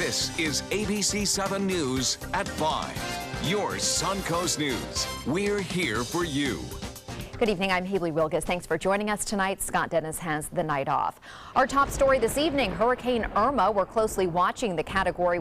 This is ABC 7 News at 5. Your SUNCOAST News. We're here for you. Good evening, I'm Haley Wilgus. Thanks for joining us tonight. Scott Dennis has the night off. Our top story this evening, Hurricane Irma. We're closely watching the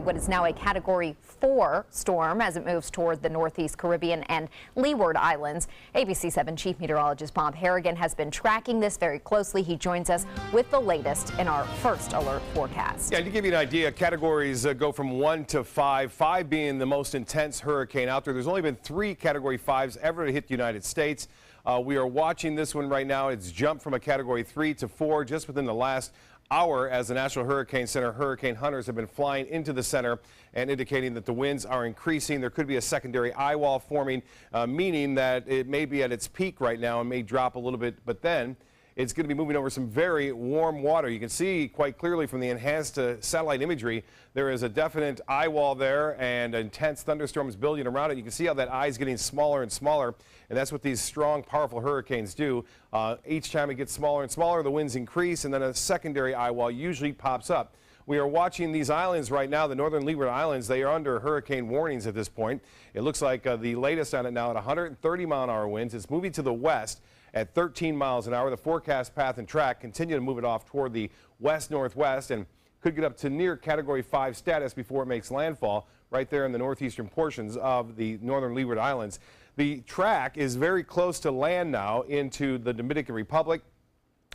what is now a Category 4 storm as it moves toward the Northeast Caribbean and Leeward Islands. ABC 7 Chief Meteorologist Bob Harrigan has been tracking this very closely. He joins us with the latest in our first alert forecast. Yeah, to give you an idea, categories go from 1 to 5, 5 being the most intense hurricane out there. There's only been 3 Category 5s ever to hit the United States. We are watching this one right now. It's jumped from a Category 3 to 4 just within the last hour as the National Hurricane Center hurricane hunters have been flying into the center and indicating that the winds are increasing. There could be a secondary eye wall forming, meaning that it may be at its peak right now and may drop a little bit, but then it's going to be moving over some very warm water. You can see quite clearly from the enhanced satellite imagery, there is a definite eye wall there and intense thunderstorms building around it. You can see how that eye is getting smaller and smaller, and that's what these strong, powerful hurricanes do. Each time it gets smaller and smaller, the winds increase, and then a secondary eye wall usually pops up. We are watching these islands right now, the northern Leeward Islands. They are under hurricane warnings at this point. It looks like the latest on it now at 130-mile-an-hour winds. It's moving to the west at 13 miles an hour. The forecast path and track continue to move it off toward the west-northwest and could get up to near Category 5 status before it makes landfall right there in the northeastern portions of the northern Leeward Islands. The track is very close to land now into the Dominican Republic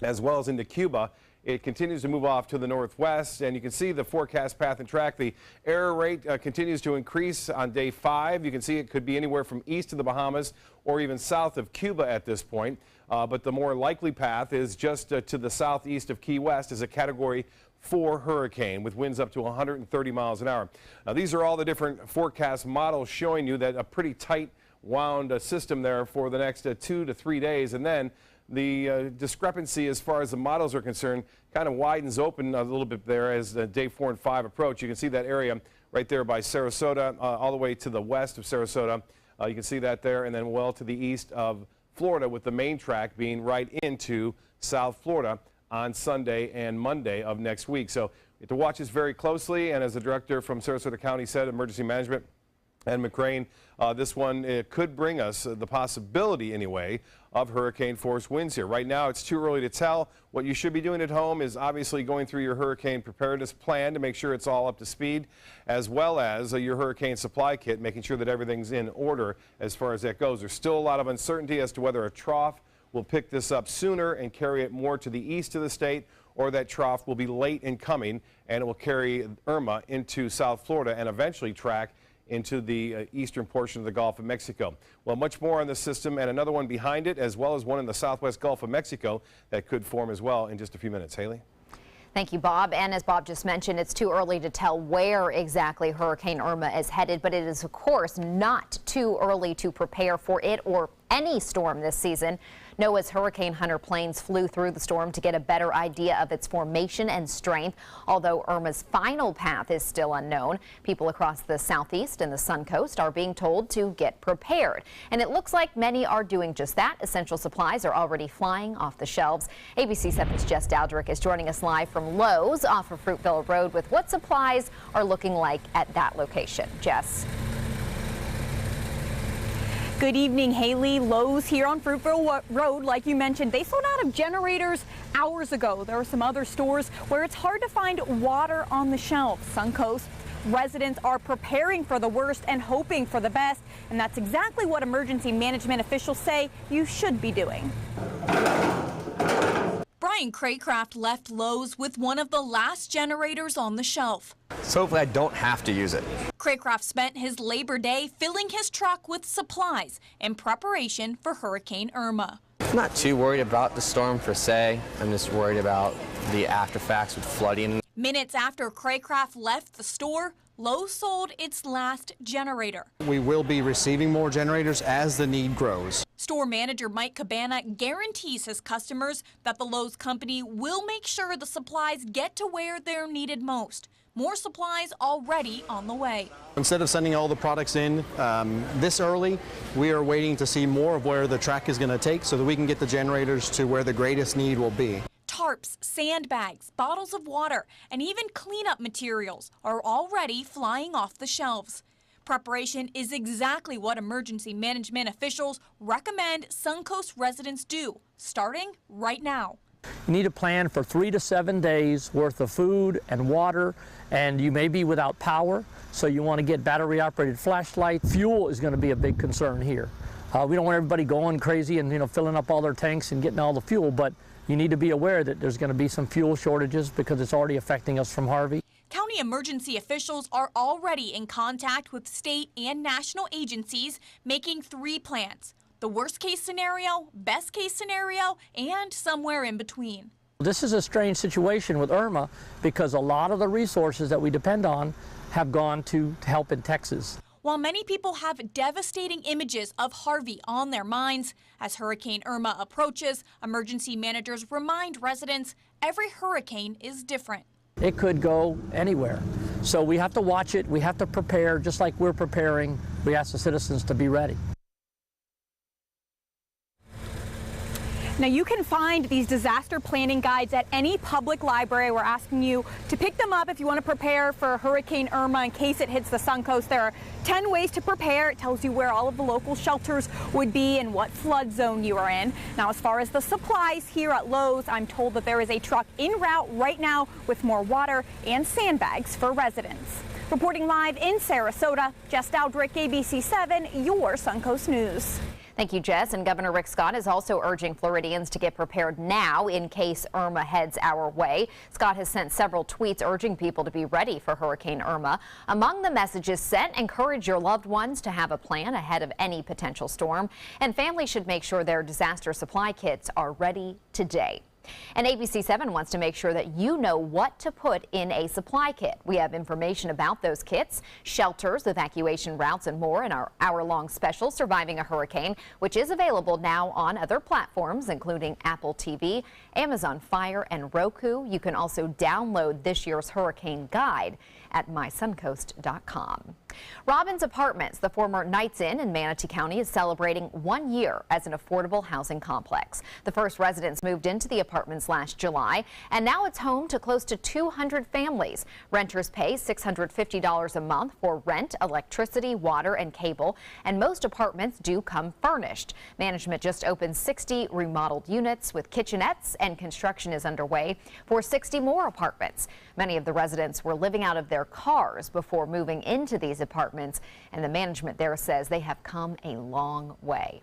as well as into Cuba. It continues to move off to the northwest, and you can see the forecast path and track. The error rate continues to increase on day 5. You can see it could be anywhere from east of the Bahamas or even south of Cuba at this point. But the more likely path is just to the southeast of Key West as a Category 4 hurricane with winds up to 130 miles an hour. Now, these are all the different forecast models showing you that a pretty tight wound system there for the next 2 to 3 days, and then the discrepancy as far as the models are concerned kind of widens open a little bit there as day 4 and 5 approach. You can see that area right there by Sarasota, all the way to the west of Sarasota. You can see that there, and then well to the east of Florida, with the main track being right into South Florida on Sunday and Monday of next week. So you have to watch this very closely, and as the director from Sarasota County said, Emergency Management, and McCrane, this one could bring us the possibility, anyway, of hurricane force winds here. Right now, it's too early to tell. What you should be doing at home is obviously going through your hurricane preparedness plan to make sure it's all up to speed, as well as your hurricane supply kit, making sure that everything's in order as far as that goes. There's still a lot of uncertainty as to whether a trough will pick this up sooner and carry it more to the east of the state, or that trough will be late in coming and it will carry Irma into South Florida and eventually track into the eastern portion of the Gulf of Mexico. Well, much more on this system and another one behind it, as well as one in the southwest Gulf of Mexico that could form as well in just a few minutes. Haley? Thank you, Bob. And as Bob just mentioned, it's too early to tell where exactly Hurricane Irma is headed, but it is, of course, not too early to prepare for it or any storm this season. NOAA's hurricane hunter planes flew through the storm to get a better idea of its formation and strength. Although Irma's final path is still unknown, people across the southeast and the SUNCOAST are being told to get prepared. And it looks like many are doing just that. Essential supplies are already flying off the shelves. ABC 7's Jess Dowdrick is joining us live from Lowe's off of Fruitville Road with what supplies are looking like at that location. Jess. Good evening, Haley. Lowe's here on Fruitville Road, like you mentioned, they sold out of generators hours ago. There are some other stores where it's hard to find water on the shelves. SUNCOAST residents are preparing for the worst and hoping for the best, and that's exactly what emergency management officials say you should be doing. Brian Craycraft left Lowe's with one of the last generators on the shelf. So hopefully I don't have to use it. Craycraft spent his Labor Day filling his truck with supplies in preparation for Hurricane Irma. I'm not too worried about the storm per se. I'm just worried about the aftereffects with flooding. Minutes after Craycraft left the store, Lowe's sold its last generator. We will be receiving more generators as the need grows. Store manager Mike Cabana guarantees his customers that the Lowe's company will make sure the supplies get to where they're needed most. More supplies already on the way. Instead of sending all the products in this early, we are waiting to see more of where the track is going to take so that we can get the generators to where the greatest need will be. Tarps, sandbags, bottles of water, and even cleanup materials are already flying off the shelves. Preparation is exactly what emergency management officials recommend SUNCOAST residents do, starting right now. You need a plan for 3 to 7 days worth of food and water, and you may be without power, so you want to get battery-operated flashlights. Fuel is going to be a big concern here. We don't want everybody going crazy and filling up all their tanks and getting all the fuel, but you need to be aware that there's going to be some fuel shortages because it's already affecting us from Harvey. County emergency officials are already in contact with state and national agencies, making 3 plans: the worst case scenario, best case scenario, and somewhere in between. This is a strange situation with Irma because a lot of the resources that we depend on have gone to help in Texas. While many people have devastating images of Harvey on their minds, as Hurricane Irma approaches, emergency managers remind residents every hurricane is different. It could go anywhere. So we have to watch it, we have to prepare, just like we're preparing. We ask the citizens to be ready. Now, you can find these disaster planning guides at any public library. We're asking you to pick them up if you want to prepare for Hurricane Irma in case it hits the SUNCOAST. There are 10 ways to prepare. It tells you where all of the local shelters would be and what flood zone you are in. Now, as far as the supplies here at Lowe's, I'm told that there is a truck en route right now with more water and sandbags for residents. Reporting live in Sarasota, Jess Dowdrick, ABC 7, your SUNCOAST News. Thank you, Jess. And Governor Rick Scott is also urging Floridians to get prepared now in case Irma heads our way. Scott has sent several tweets urging people to be ready for Hurricane Irma. Among the messages sent, encourage your loved ones to have a plan ahead of any potential storm. And families should make sure their disaster supply kits are ready today. And ABC 7 wants to make sure that you know what to put in a supply kit. We have information about those kits, shelters, evacuation routes, and more in our hour-long special, Surviving a Hurricane, which is available now on other platforms, including Apple TV, Amazon Fire, and Roku. You can also download this year's hurricane guide at mysuncoast.com. Robbins Apartments, the former Knights Inn in Manatee County, is celebrating 1 year as an affordable housing complex. The first residents moved into the apartments last July, and now it's home to close to 200 families. Renters pay $650 a month for rent, electricity, water, and cable, and most apartments do come furnished. Management just opened 60 remodeled units with kitchenettes, and construction is underway for 60 more apartments. Many of the residents were living out of their cars before moving into these apartments, and the management there says they have come a long way.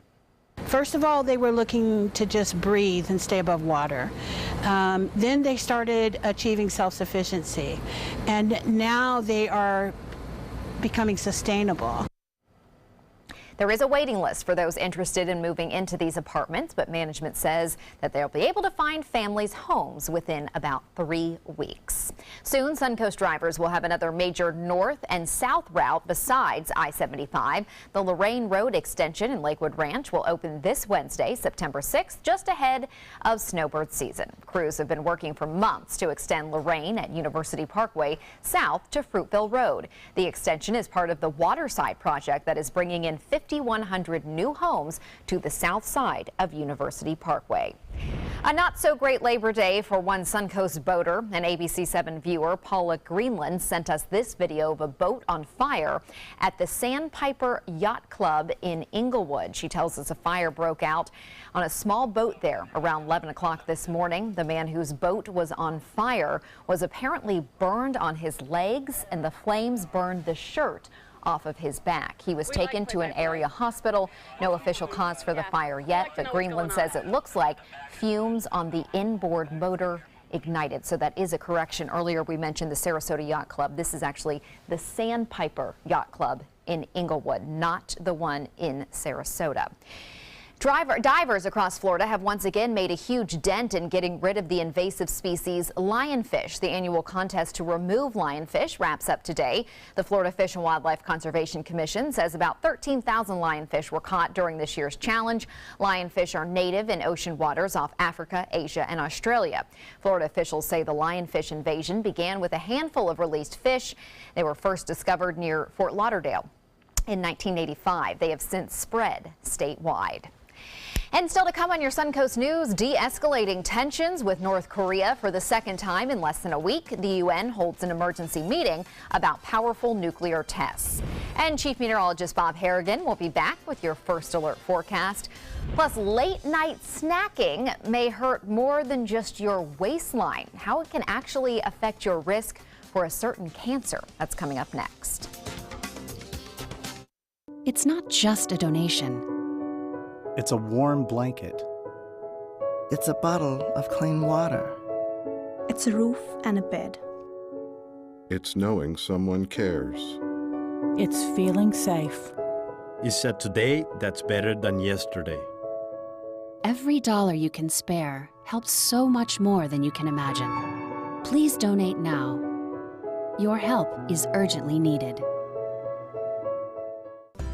First of all, they were looking to just breathe and stay above water. Then they started achieving self-sufficiency, and now they are becoming sustainable. There is a waiting list for those interested in moving into these apartments, but management says that they'll be able to find families homes within about 3 weeks. Soon, SUNCOAST drivers will have another major north and south route besides I-75. The Lorraine Road extension in Lakewood Ranch will open this Wednesday, September 6th, just ahead of snowbird season. Crews have been working for months to extend Lorraine at University Parkway south to Fruitville Road. The extension is part of the Waterside project that is bringing in 5,100 new homes to the south side of University Parkway. A not-so-great Labor Day for one SUNCOAST boater. An ABC 7 viewer, Paula Greenland, sent us this video of a boat on fire at the Sandpiper Yacht Club in Inglewood. She tells us a fire broke out on a small boat there around 11 o'clock this morning. The man whose boat was on fire was apparently burned on his legs, and the flames burned the shirt off of his back. He was taken to an area hospital. No official cause for the fire yet, but Greenland says it looks like fumes on the inboard motor ignited. So that is a correction. Earlier we mentioned the Sarasota Yacht Club. This is actually the Sandpiper Yacht Club in Inglewood, not the one in Sarasota. Divers across Florida have once again made a huge dent in getting rid of the invasive species lionfish. The annual contest to remove lionfish wraps up today. The Florida Fish and Wildlife Conservation Commission says about 13,000 lionfish were caught during this year's challenge. Lionfish are native in ocean waters off Africa, Asia, and Australia. Florida officials say the lionfish invasion began with a handful of released fish. They were first discovered near Fort Lauderdale in 1985. They have since spread statewide. And still to come on your Suncoast News, de-escalating tensions with North Korea for the second time in less than a week. The UN holds an emergency meeting about powerful nuclear tests. And Chief Meteorologist Bob Harrigan will be back with your first alert forecast. Plus, late night snacking may hurt more than just your waistline. How it can actually affect your risk for a certain cancer. That's coming up next. It's not just a donation. It's a warm blanket. It's a bottle of clean water. It's a roof and a bed. It's knowing someone cares. It's feeling safe. It's a today that's better than yesterday. Every dollar you can spare helps so much more than you can imagine. Please donate now. Your help is urgently needed.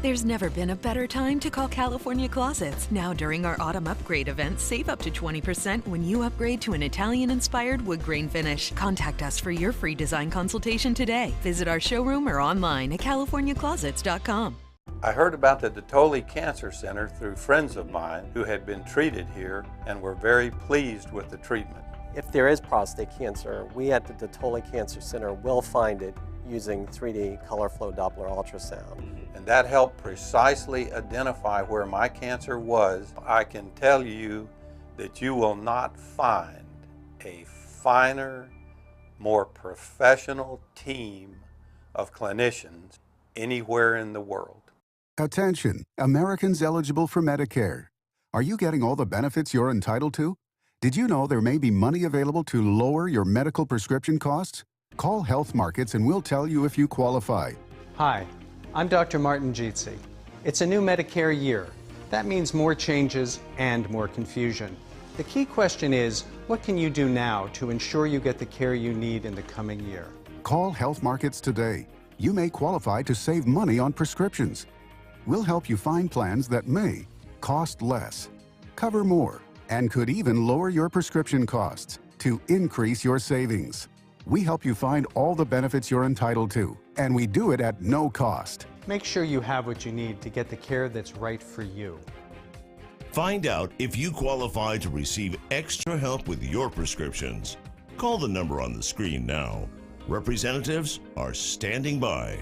There's never been a better time to call California Closets. Now during our autumn upgrade event, save up to 20% when you upgrade to an Italian-inspired wood grain finish. Contact us for your free design consultation today. Visit our showroom or online at californiaclosets.com. I heard about the DeTolli Cancer Center through friends of mine who had been treated here and were very pleased with the treatment. If there is prostate cancer, we at the DeTolli Cancer Center will find it using 3D color flow Doppler ultrasound. And that helped precisely identify where my cancer was. I can tell you that you will not find a finer, more professional team of clinicians anywhere in the world. Attention, Americans eligible for Medicare. Are you getting all the benefits you're entitled to? Did you know there may be money available to lower your medical prescription costs? Call Health Markets and we'll tell you if you qualify. Hi, I'm Dr. Martin Jeetsi. It's a new Medicare year. That means more changes and more confusion. The key question is, what can you do now to ensure you get the care you need in the coming year? Call Health Markets today. You may qualify to save money on prescriptions. We'll help you find plans that may cost less, cover more, and could even lower your prescription costs to increase your savings. We help you find all the benefits you're entitled to, and we do it at no cost. Make sure you have what you need to get the care that's right for you. Find out if you qualify to receive extra help with your prescriptions. Call the number on the screen now. Representatives are standing by.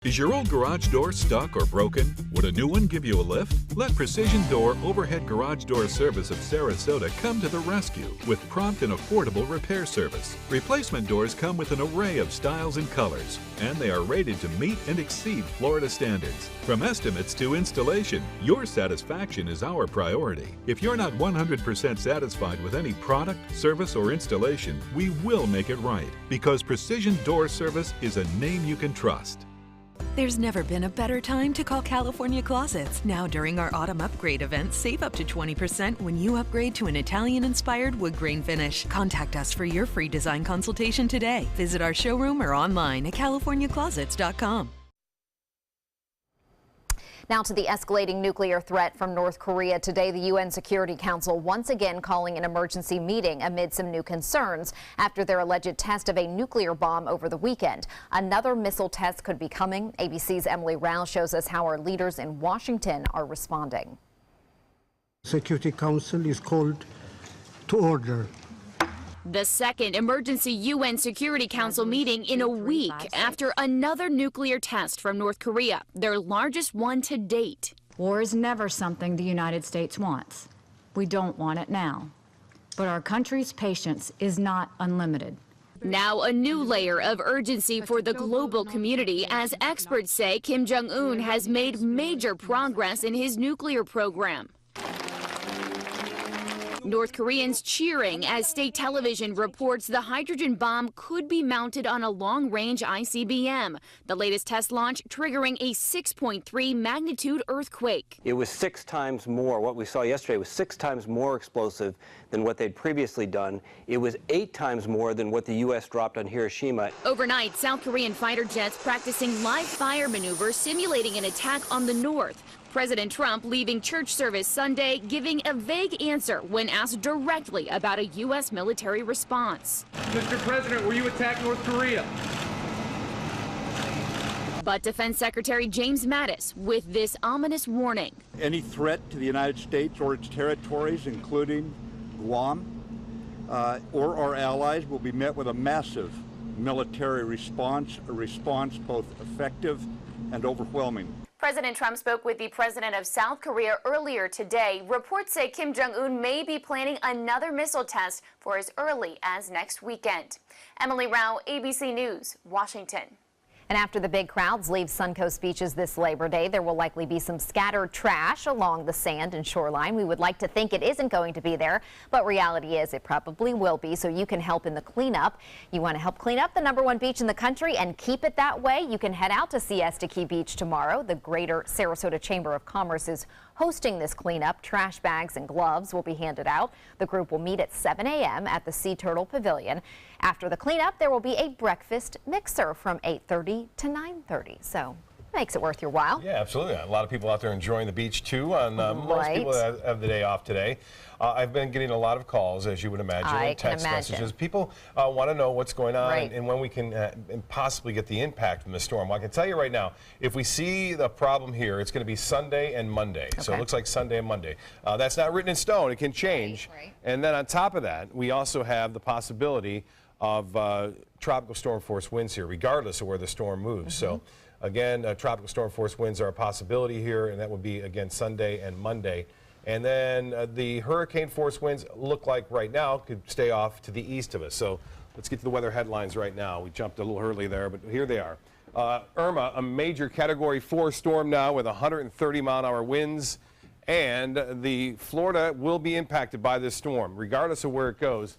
Is your old garage door stuck or broken? Would a new one give you a lift? Let Precision Door Overhead Garage Door Service of Sarasota come to the rescue with prompt and affordable repair service. Replacement doors come with an array of styles and colors, and they are rated to meet and exceed Florida standards. From estimates to installation, your satisfaction is our priority. If you're not 100% satisfied with any product, service, or installation, we will make it right, because Precision Door Service is a name you can trust. There's never been a better time to call California Closets. Now during our autumn upgrade event, save up to 20% when you upgrade to an Italian-inspired wood grain finish. Contact us for your free design consultation today. Visit our showroom or online at californiaclosets.com. Now to the escalating nuclear threat from North Korea. Today, the UN Security Council once again calling an emergency meeting amid some new concerns after their alleged test of a nuclear bomb over the weekend. Another missile test could be coming. ABC's Emily Rao shows us how our leaders in Washington are responding. Security Council is called to order. The second emergency UN Security Council meeting in a week after another nuclear test from North Korea, their largest one to date. War is never something the United States wants. We don't want it now. But our country's patience is not unlimited. Now a new layer of urgency for the global community as experts say Kim Jong-un has made major progress in his nuclear program. North Koreans cheering as state television reports the hydrogen bomb could be mounted on a long-range ICBM. The latest test launch triggering a 6.3 magnitude earthquake. It was 6 times more. What we saw yesterday was 6 times more explosive than what they'd previously done. It was 8 times more than what the U.S. dropped on Hiroshima. Overnight, South Korean fighter jets practicing live fire maneuvers simulating an attack on the north. President Trump leaving church service Sunday, giving a vague answer when asked directly about a U.S. military response. Mr. President, will you attack North Korea? But Defense Secretary James Mattis with this ominous warning. Any threat to the United States or its territories, including Guam, or our allies, will be met with a massive military response, a response both effective and overwhelming. President Trump spoke with the president of South Korea earlier today. Reports say Kim Jong-un may be planning another missile test for as early as next weekend. Emily Rao, ABC News, Washington. And after the big crowds leave SUNCOAST beaches this Labor Day, there will likely be some scattered trash along the sand and shoreline. We would like to think it isn't going to be there, but reality is it probably will be, so you can help in the cleanup. You want to help clean up the #1 beach in the country and keep it that way? You can head out to Siesta Key Beach tomorrow. The Greater Sarasota Chamber of Commerce is hosting this cleanup. Trash bags and gloves will be handed out. The group will meet at 7 a.m. at the Sea Turtle Pavilion. After the cleanup, there will be a breakfast mixer from 8:30 to 9:30. So makes it worth your while. Yeah, absolutely. A lot of people out there enjoying the beach too. And most people have the day off today. I've been getting a lot of calls, as you would imagine, and text messages. People want to know what's going on and when we can possibly get the impact from the storm. Well, I can tell you right now, if we see the problem here, it's going to be Sunday and Monday. So it looks like Sunday and Monday. That's not written in stone. It can change. And then on top of that, we also have the possibility of tropical storm force winds here, regardless of where the storm moves. So again, tropical storm force winds are a possibility here, and that would be, again, Sunday and Monday. And then the hurricane force winds look like right now could stay off to the east of us. So let's get to the weather headlines right now. We jumped a little early there, but here they are. Irma, a major Category 4 storm now with 130-mile-an-hour winds. And the Florida will be impacted by this storm, regardless of where it goes.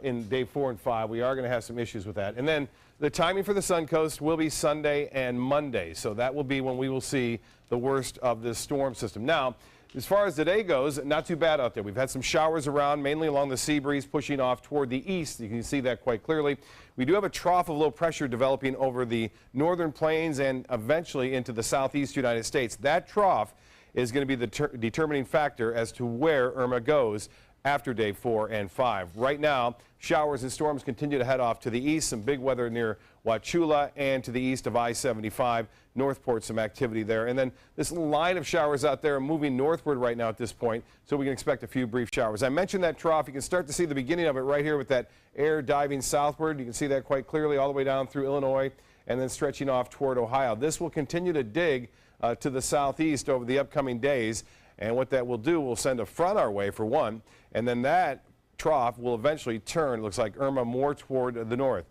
In day 4 and 5, we are going to have some issues with that. And then the timing for the SUNCOAST will be Sunday and Monday. So that will be when we will see the worst of this storm system. Now, as far as today goes, not too bad out there. We've had some showers around, mainly along the sea breeze, pushing off toward the east. You can see that quite clearly. We do have a trough of low pressure developing over the northern plains and eventually into the southeast United States. That trough is going to be the determining factor as to where Irma goes after day 4 and 5. Right now, showers and storms continue to head off to the east. Some big weather near Wauchula and to the east of I-75. Northport, some activity there. And then this line of showers out there moving northward right now at this point, so we can expect a few brief showers. I mentioned that trough. You can start to see the beginning of it right here with that air diving southward. You can see that quite clearly all the way down through Illinois and then stretching off toward Ohio. This will continue to dig to the southeast over the upcoming days. And what that will do, will send a front our way for one, and then that trough will eventually turn, it looks like Irma, more toward the north.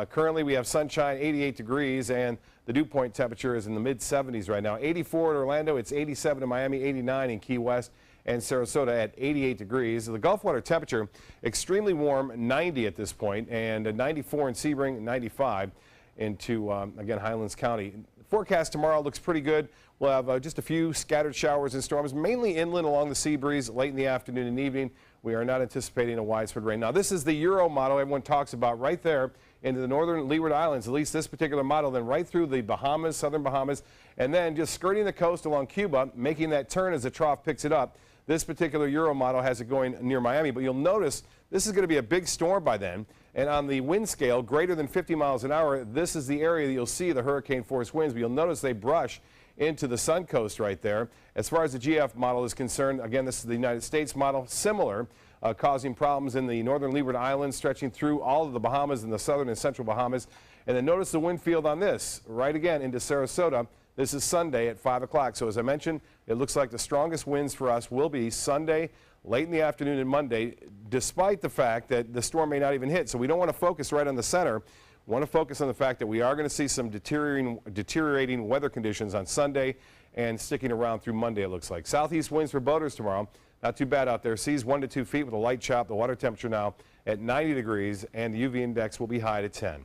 Currently we have sunshine, 88 degrees, and the dew point temperature is in the mid-70s right now. 84 at Orlando, it's 87 in Miami, 89 in Key West, and Sarasota at 88 degrees. The Gulf water temperature, extremely warm, 90 at this point, and 94 in Sebring, 95 into, again, Highlands County. Forecast tomorrow looks pretty good. We'll have just a few scattered showers and storms, mainly inland along the sea breeze late in the afternoon and evening. We are not anticipating a widespread rain. Now, this is the Euro model everyone talks about right there into the northern Leeward Islands, at least this particular model, then right through the Bahamas, southern Bahamas, and then just skirting the coast along Cuba, making that turn as the trough picks it up. This particular Euro model has it going near Miami, but you'll notice this is going to be a big storm by then. And on the wind scale, greater than 50 miles an hour, this is the area that you'll see the hurricane force winds, but you'll notice they brush into the SUNCOAST right there. As far as the GF model is concerned, again, this is the United States model, similar, causing problems in the northern Leeward Islands, stretching through all of the Bahamas and the southern and central Bahamas. And then notice the wind field on this, right again into Sarasota. This is Sunday at 5 o'clock. So as I mentioned, it looks like the strongest winds for us will be Sunday, late in the afternoon and Monday, despite the fact that the storm may not even hit. So we don't want to focus right on the center. We want to focus on the fact that we are going to see some deteriorating weather conditions on Sunday and sticking around through Monday, it looks like. Southeast winds for boaters tomorrow. Not too bad out there. Seas 1 to 2 feet with a light chop. The water temperature now at 90 degrees, and the UV index will be high at 10.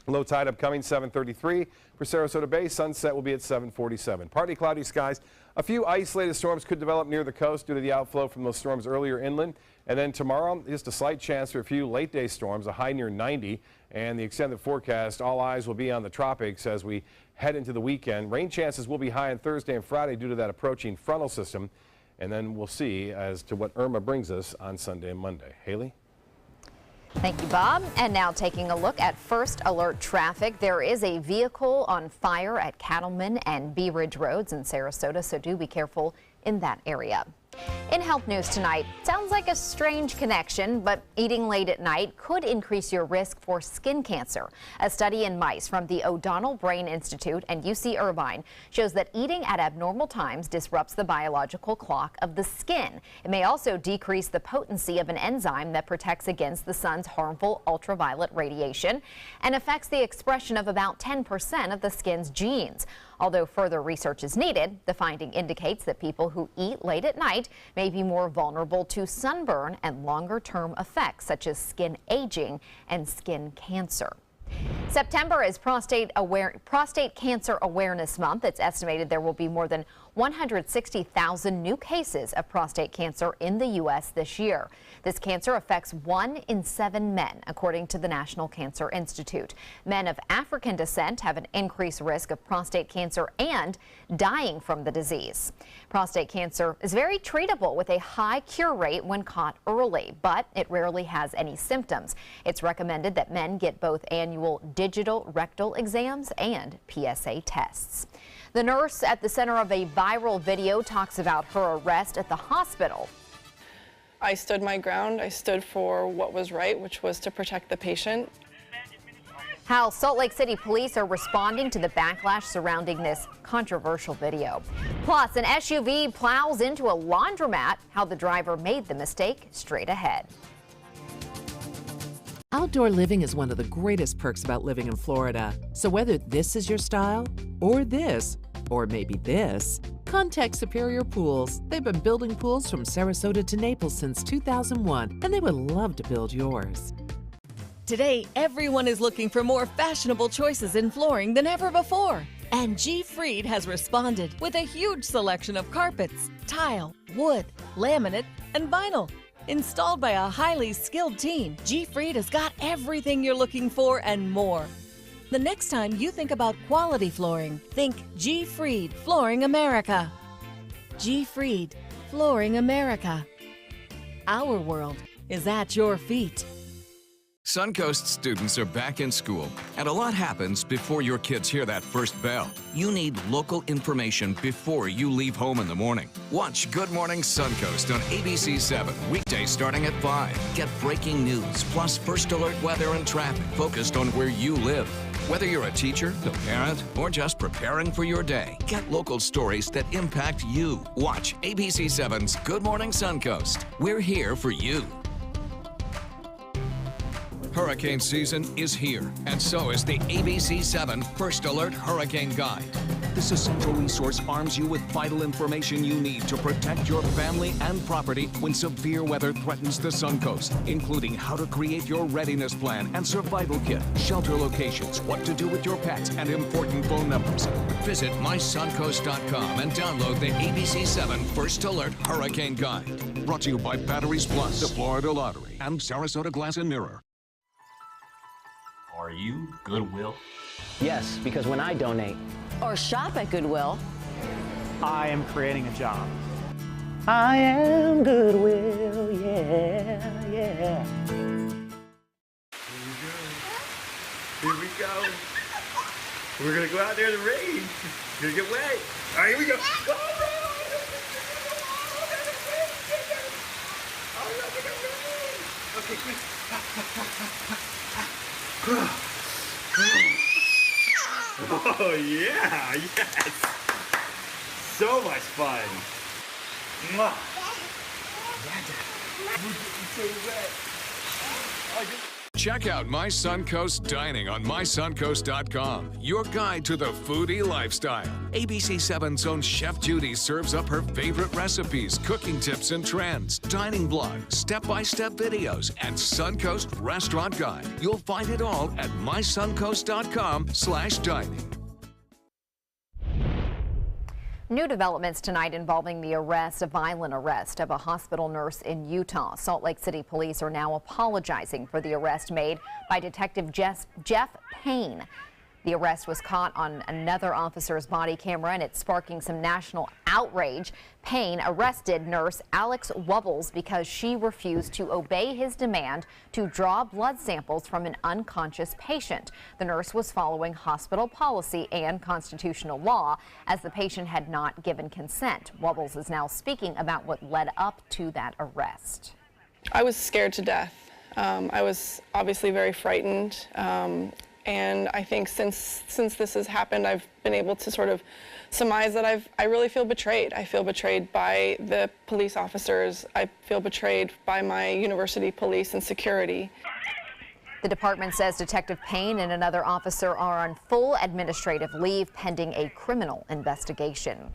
Low tide upcoming 7:33 for Sarasota Bay. Sunset will be at 7:47. Partly cloudy skies. A few isolated storms could develop near the coast due to the outflow from those storms earlier inland. And then tomorrow, just a slight chance for a few late day storms, a high near 90. And the extended forecast, all eyes will be on the tropics as we head into the weekend. Rain chances will be high on Thursday and Friday due to that approaching frontal system. And then we'll see as to what Irma brings us on Sunday and Monday. Haley? Thank you, Bob. And now taking a look at first alert traffic. There is a vehicle on fire at Cattleman and Bee Ridge Roads in Sarasota, so do be careful in that area. In health news tonight, sounds like a strange connection, but eating late at night could increase your risk for skin cancer. A study in mice from the O'Donnell Brain Institute and UC Irvine shows that eating at abnormal times disrupts the biological clock of the skin. It may also decrease the potency of an enzyme that protects against the sun's harmful ultraviolet radiation and affects the expression of about 10% of the skin's genes. Although further research is needed, the finding indicates that people who eat late at night may be more vulnerable to sunburn and longer-term effects such as skin aging and skin cancer. September is Prostate Cancer Awareness Month. It's estimated there will be more than 160,000 new cases of prostate cancer in the U.S. this year. This cancer affects 1 in 7 men, according to the National Cancer Institute. Men of African descent have an increased risk of prostate cancer and dying from the disease. Prostate cancer is very treatable with a high cure rate when caught early, but it rarely has any symptoms. It's recommended that men get both annual digital rectal exams and PSA tests. The nurse at the center of a viral video talks about her arrest at the hospital. I stood my ground. I stood for what was right, which was to protect the patient. How Salt Lake City police are responding to the backlash surrounding this controversial video. Plus, an SUV plows into a laundromat. How the driver made the mistake, straight ahead. Outdoor living is one of the greatest perks about living in Florida. So whether this is your style, or this, or maybe this, contact Superior Pools. They've been building pools from Sarasota to Naples since 2001, and they would love to build yours. Today, everyone is looking for more fashionable choices in flooring than ever before. And G. Fried has responded with a huge selection of carpets, tile, wood, laminate, and vinyl. Installed by a highly skilled team, G. Fried has got everything you're looking for and more. The next time you think about quality flooring, think G. Fried Flooring America. G. Fried Flooring America. Our world is at your feet. SUNCOAST students are back in school, and a lot happens before your kids hear that first bell. You need local information before you leave home in the morning. Watch Good Morning SUNCOAST on ABC 7, weekdays starting at 5. Get breaking news, plus first alert weather and traffic focused on where you live. Whether you're a teacher, a parent, or just preparing for your day, get local stories that impact you. Watch ABC 7's Good Morning SUNCOAST. We're here for you. Hurricane season is here, and so is the ABC 7 First Alert Hurricane Guide. This essential resource arms you with vital information you need to protect your family and property when severe weather threatens the SUNCOAST, including how to create your readiness plan and survival kit, shelter locations, what to do with your pets, and important phone numbers. Visit mysuncoast.com and download the ABC 7 First Alert Hurricane Guide. Brought to you by Batteries Plus, the Florida Lottery, and Sarasota Glass and Mirror. Are you Goodwill? Yes, because when I donate or shop at Goodwill, I am creating a job. I am Goodwill, yeah, yeah. Here we go. We're gonna go out there in the rain. It's gonna get wet. All right, here we go. Okay, quick. Oh yeah, yes! So much fun! Mwah. Check out My SUNCOAST Dining on mysuncoast.com, your guide to the foodie lifestyle. ABC 7's own Chef Judy serves up her favorite recipes, cooking tips and trends, dining blogs, step-by-step videos, and SUNCOAST Restaurant Guide. You'll find it all at mysuncoast.com/dining. New developments tonight involving the violent arrest of a hospital nurse in Utah. Salt Lake City police are now apologizing for the arrest made by Detective Jeff Payne. The arrest was caught on another officer's body camera, and it's sparking some national outrage. Payne arrested nurse Alex Wubbles because she refused to obey his demand to draw blood samples from an unconscious patient. The nurse was following hospital policy and constitutional law, as the patient had not given consent. Wubbles is now speaking about what led up to that arrest. I was scared to death. I was obviously very frightened. And I think since this has happened, I've been able to sort of surmise that I really feel betrayed. I feel betrayed by the police officers. I feel betrayed by my university police and security. The department says Detective Payne and another officer are on full administrative leave pending a criminal investigation.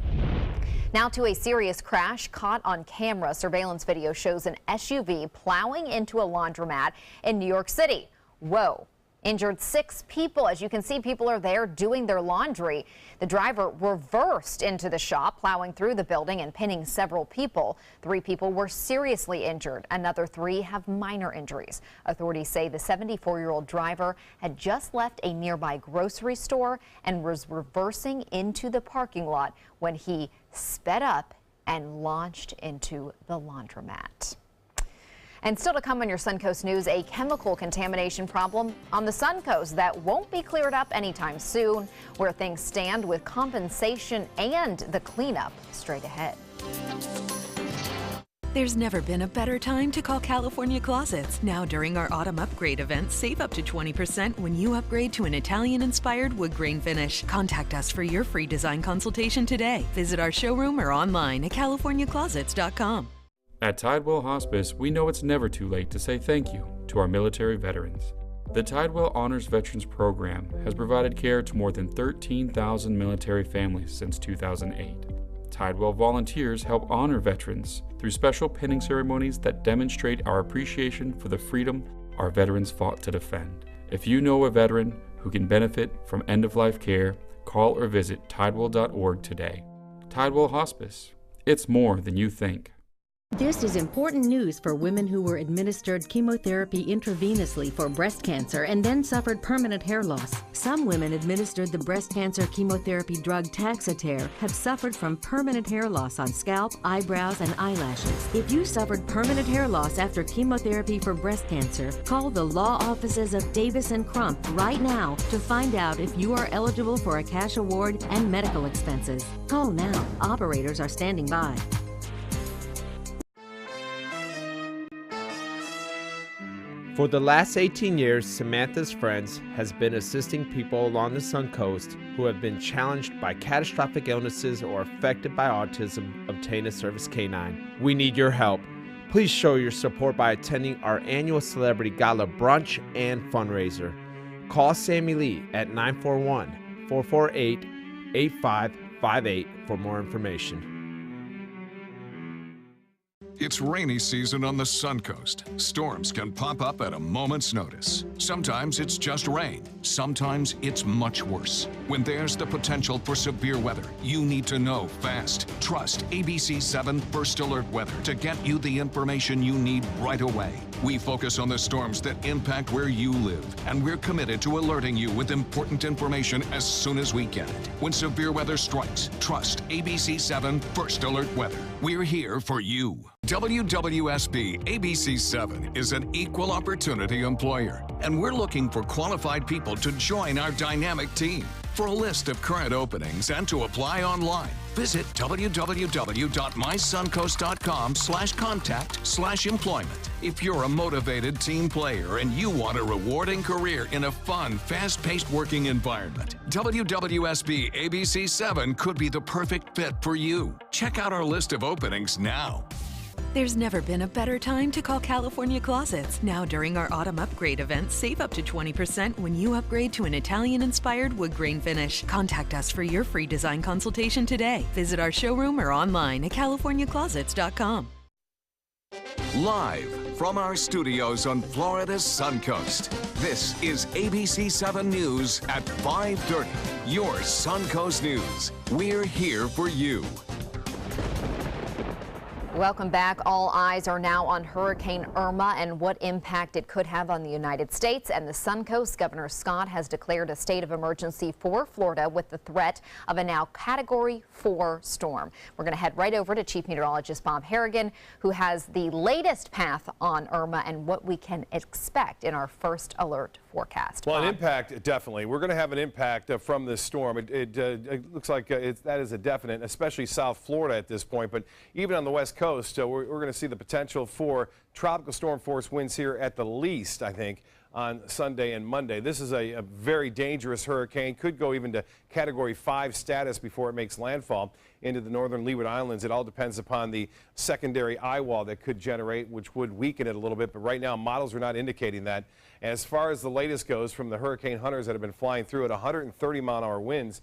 Now to a serious crash caught on camera. Surveillance video shows an SUV plowing into a laundromat in New York City. Whoa. Injured 6 people. As you can see, people are there doing their laundry. The driver reversed into the shop, plowing through the building and pinning several people. 3 people were seriously injured. Another 3 have minor injuries. Authorities say the 74-year-old driver had just left a nearby grocery store and was reversing into the parking lot when he sped up and launched into the laundromat. And still to come on your Suncoast News, a chemical contamination problem on the Suncoast that won't be cleared up anytime soon. Where things stand with compensation and the cleanup straight ahead. There's never been a better time to call California Closets. Now during our autumn upgrade event, save up to 20% when you upgrade to an Italian-inspired wood grain finish. Contact us for your free design consultation today. Visit our showroom or online at californiaclosets.com. At Tidewell Hospice, we know it's never too late to say thank you to our military veterans. The Tidewell Honors Veterans Program has provided care to more than 13,000 military families since 2008. Tidewell volunteers help honor veterans through special pinning ceremonies that demonstrate our appreciation for the freedom our veterans fought to defend. If you know a veteran who can benefit from end-of-life care, call or visit tidewell.org today. Tidewell Hospice. It's more than you think. This is important news for women who were administered chemotherapy intravenously for breast cancer and then suffered permanent hair loss. Some women administered the breast cancer chemotherapy drug Taxotere have suffered from permanent hair loss on scalp, eyebrows, and eyelashes. If you suffered permanent hair loss after chemotherapy for breast cancer, call the law offices of Davis & Crump right now to find out if you are eligible for a cash award and medical expenses. Call now. Operators are standing by. For the last 18 years, Samantha's Friends has been assisting people along the Suncoast who have been challenged by catastrophic illnesses or affected by autism obtain a service canine. We need your help. Please show your support by attending our annual Celebrity Gala brunch and fundraiser. Call Sammy Lee at 941-448-8558 for more information. It's rainy season on the Suncoast. Storms can pop up at a moment's notice. Sometimes it's just rain. Sometimes it's much worse. When there's the potential for severe weather, you need to know fast. Trust ABC 7 First Alert Weather to get you the information you need right away. We focus on the storms that impact where you live, and we're committed to alerting you with important information as soon as we get it. When severe weather strikes, trust ABC 7 First Alert Weather. We're here for you. WWSB ABC 7 is an equal opportunity employer, and we're looking for qualified people to join our dynamic team. For a list of current openings and to apply online, visit www.mysuncoast.com/contact/employment. If you're a motivated team player and you want a rewarding career in a fun, fast-paced working environment, WWSB ABC 7 could be the perfect fit for you. Check out our list of openings now. There's never been a better time to call California Closets. Now during our autumn upgrade event, save up to 20% when you upgrade to an Italian-inspired wood grain finish. Contact us for your free design consultation today. Visit our showroom or online at californiaclosets.com. Live from our studios on Florida's Suncoast, this is ABC 7 News at 5:30. Your Suncoast News. We're here for you. Welcome back. All eyes are now on Hurricane Irma and what impact it could have on the United States and the SUNCOAST. Governor Scott has declared a state of emergency for Florida with the threat of a now Category 4 storm. We're going to head right over to Chief Meteorologist Bob Harrigan, who has the latest path on Irma and what we can expect in our first alert forecast. Well, an impact, definitely. We're going to have an impact from this storm. It looks like that is a definite, especially South Florida at this point. But even on the West Coast, we're going to see the potential for tropical storm force winds here at the least, I think, on Sunday and Monday. This is a very dangerous hurricane. Could go even to Category 5 status before it makes landfall into the northern Leeward Islands. It all depends upon the secondary eye wall that could generate, which would weaken it a little bit. But right now, models are not indicating that. As far as the latest goes from the hurricane hunters that have been flying through at 130-mile-an-hour winds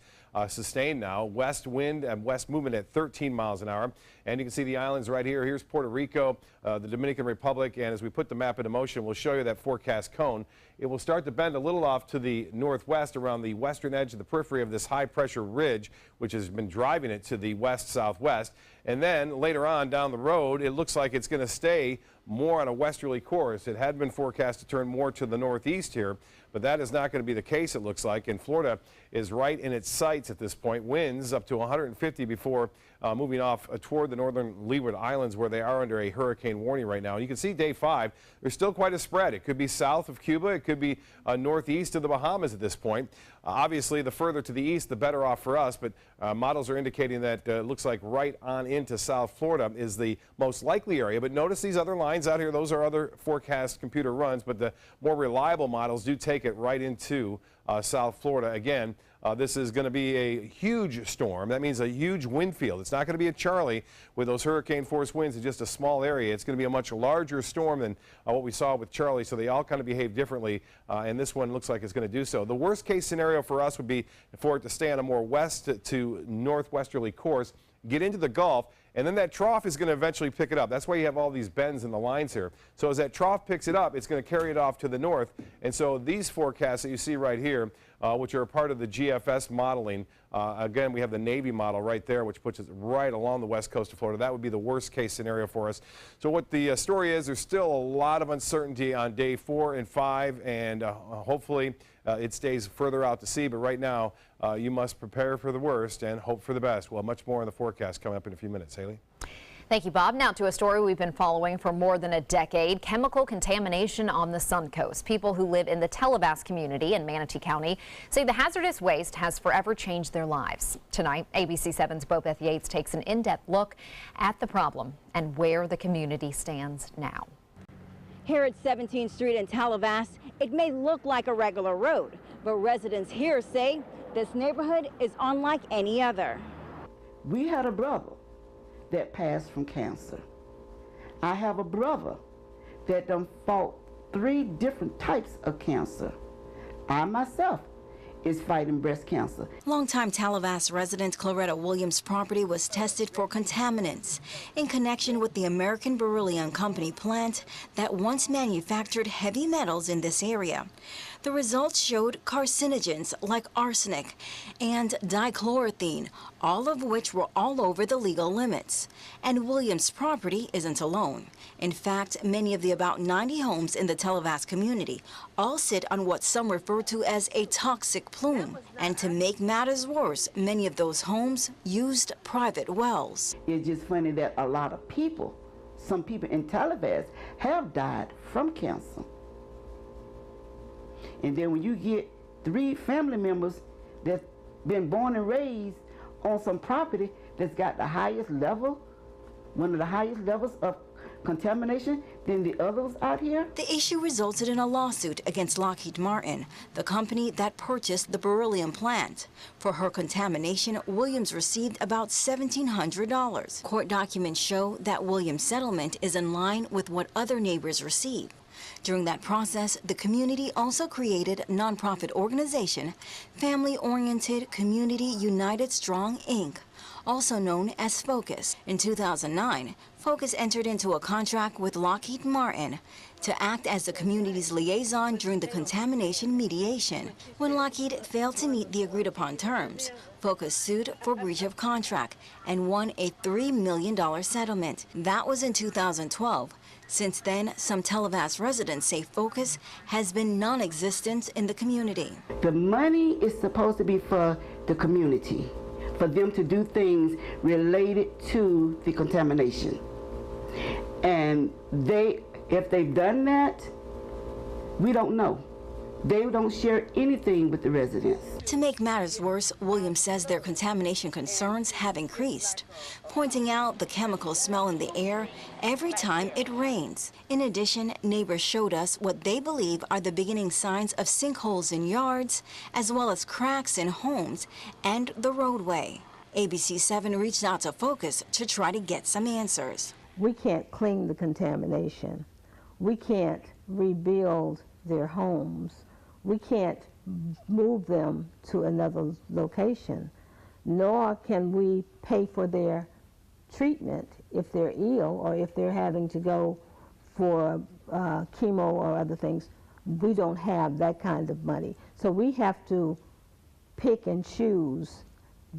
sustained now. West wind and west movement at 13 miles an hour. And you can see the islands right here. Here's Puerto Rico, the Dominican Republic. And as we put the map into motion, we'll show you that forecast cone. It will start to bend a little off to the northwest around the western edge of the periphery of this high-pressure ridge, which has been driving it to the west-southwest. And then later on down the road, it looks like it's going to stay more on a westerly course. It had been forecast to turn more to the northeast here, but that is not going to be the case, it looks like. And Florida is right in its sights at this point. Winds up to 150 before moving off toward the northern Leeward Islands, where they are under a hurricane warning right now. And you can see day 5, there's still quite a spread. It could be south of Cuba. It could be northeast of the Bahamas at this point. Obviously, the further to the east, the better off for us. But models are indicating that it looks like right on into South Florida is the most likely area. But notice these other lines out here. Those are other forecast computer runs. But the more reliable models do take it right into South Florida. Again, this is going to be a huge storm. That means a huge wind field. It's not going to be a Charlie with those hurricane force winds in just a small area. It's going to be a much larger storm than what we saw with Charlie. So they all kind of behave differently. And this one looks like it's going to do so. The worst case scenario for us would be for it to stay on a more west to northwesterly course, get into the Gulf, and then that trough is going to eventually pick it up. That's why you have all these bends in the lines here. So as that trough picks it up, it's going to carry it off to the north. And so these forecasts that you see right here, which are a part of the GFS modeling, again, we have the Navy model right there, which puts it right along the west coast of Florida. That would be the worst case scenario for us. So what the story is, there's still a lot of uncertainty on day 4 and 5, and hopefully it stays further out to sea. But right now, you must prepare for the worst and hope for the best. Well, much more in the forecast coming up in a few minutes. Haley? Thank you, Bob. Now to a story we've been following for more than a decade, chemical contamination on the SUNCOAST. People who live in the Telebas community in Manatee County say the hazardous waste has forever changed their lives. Tonight, ABC 7's Bobeth Yates takes an in-depth look at the problem and where the community stands now. Here at 17th Street in Telebas, it may look like a regular road, but residents here say this neighborhood is unlike any other. We had a brother that passed from cancer. I have a brother that done fought 3 different types of cancer. I myself is fighting breast cancer. Longtime Telebas resident Claretta Williams' property was tested for contaminants in connection with the American Beryllium Company plant that once manufactured heavy metals in this area. The results showed carcinogens like arsenic and dichloroethene, all of which were all over the legal limits. And Williams' property isn't alone. In fact, many of the about 90 homes in the Telebas community all sit on what some refer to as a toxic plume. And to make matters worse, many of those homes used private wells. It's just funny that a lot of people, some people in Telebas, have died from cancer. And then when you get 3 family members that's been born and raised on some property that's got the highest level, one of the highest levels of contamination than the others out here. The issue resulted in a lawsuit against Lockheed Martin, the company that purchased the beryllium plant. For her contamination, Williams received about $1,700. Court documents show that Williams' settlement is in line with what other neighbors receive. During that process, the community also created a nonprofit organization, Family-Oriented Community United Strong, Inc., also known as FOCUS. In 2009, FOCUS entered into a contract with Lockheed Martin, to act as the community's liaison during the contamination mediation. When Lockheed failed to meet the agreed-upon terms, Focus sued for breach of contract and won a $3 million settlement. That was in 2012. Since then, some Televas residents say Focus has been non-existent in the community. The money is supposed to be for the community, for them to do things related to the contamination. And if they've done that, we don't know. They don't share anything with the residents. To make matters worse, Williams says their contamination concerns have increased, pointing out the chemical smell in the air every time it rains. In addition, neighbors showed us what they believe are the beginning signs of sinkholes in yards, as well as cracks in homes and the roadway. ABC 7 reached out to Focus to try to get some answers. We can't clean the contamination. We can't rebuild their homes. We can't move them to another location, nor can we pay for their treatment if they're ill or if they're having to go for chemo or other things. We don't have that kind of money. So we have to pick and choose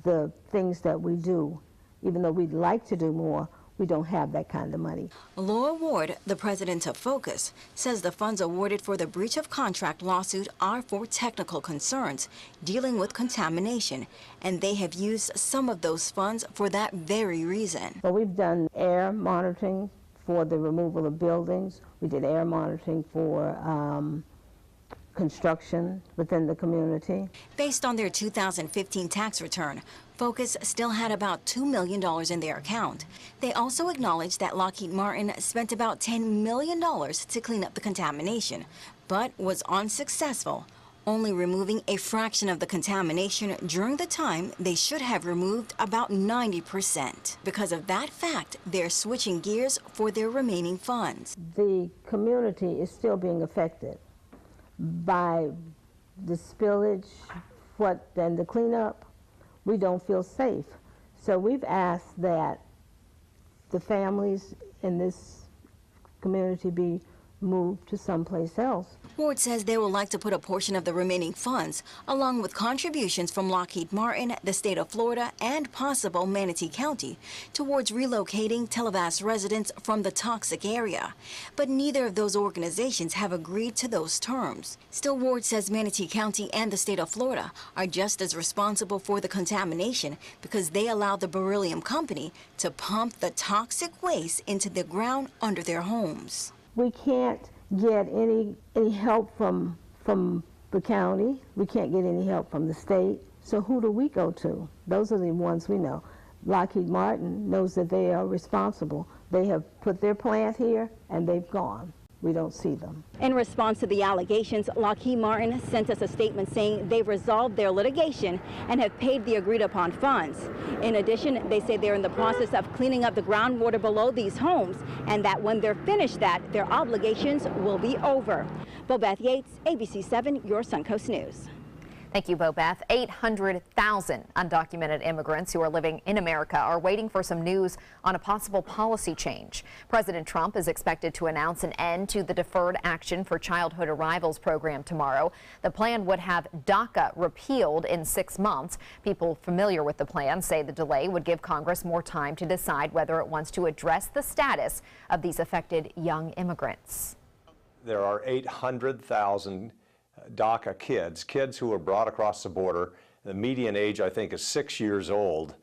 the things that we do. Even though we'd like to do more, we don't have that kind of money. Laura Ward, the president of Focus, says the funds awarded for the breach of contract lawsuit are for technical concerns dealing with contamination, and they have used some of those funds for that very reason. Well, we've done air monitoring for the removal of buildings. We did air monitoring for construction within the community. Based on their 2015 tax return, Focus still had about $2 million in their account. They also acknowledged that Lockheed Martin spent about $10 million to clean up the contamination, but was unsuccessful, only removing a fraction of the contamination during the time they should have removed about 90%. Because of that fact, they're switching gears for their remaining funds. The community is still being affected by the spillage, and the cleanup. We don't feel safe. So we've asked that the families in this community be moved to someplace else. Ward says they would like to put a portion of the remaining funds, along with contributions from Lockheed Martin, the state of Florida, and possible Manatee County, towards relocating Televas residents from the toxic area. But neither of those organizations have agreed to those terms. Still, Ward says Manatee County and the state of Florida are just as responsible for the contamination because they allowed the beryllium company to pump the toxic waste into the ground under their homes. We can't get any help from the county. We can't get any help from the state. So who do we go to? Those are the ones we know. Lockheed Martin knows that they are responsible. They have put their plant here and they've gone. We don't see them. In response to the allegations, Lockheed Martin sent us a statement saying they've resolved their litigation and have paid the agreed upon funds. In addition, they say they're in the process of cleaning up the groundwater below these homes and that when they're finished their obligations will be over. Bobeth Yates, ABC 7, your Suncoast News. Thank you, Bobeth. 800,000 undocumented immigrants who are living in America are waiting for some news on a possible policy change. President Trump is expected to announce an end to the Deferred Action for Childhood Arrivals program tomorrow. The plan would have DACA repealed in 6 months. People familiar with the plan say the delay would give Congress more time to decide whether it wants to address the status of these affected young immigrants. There are 800,000 DACA kids who were brought across the border. The median age, I think, is 6 years old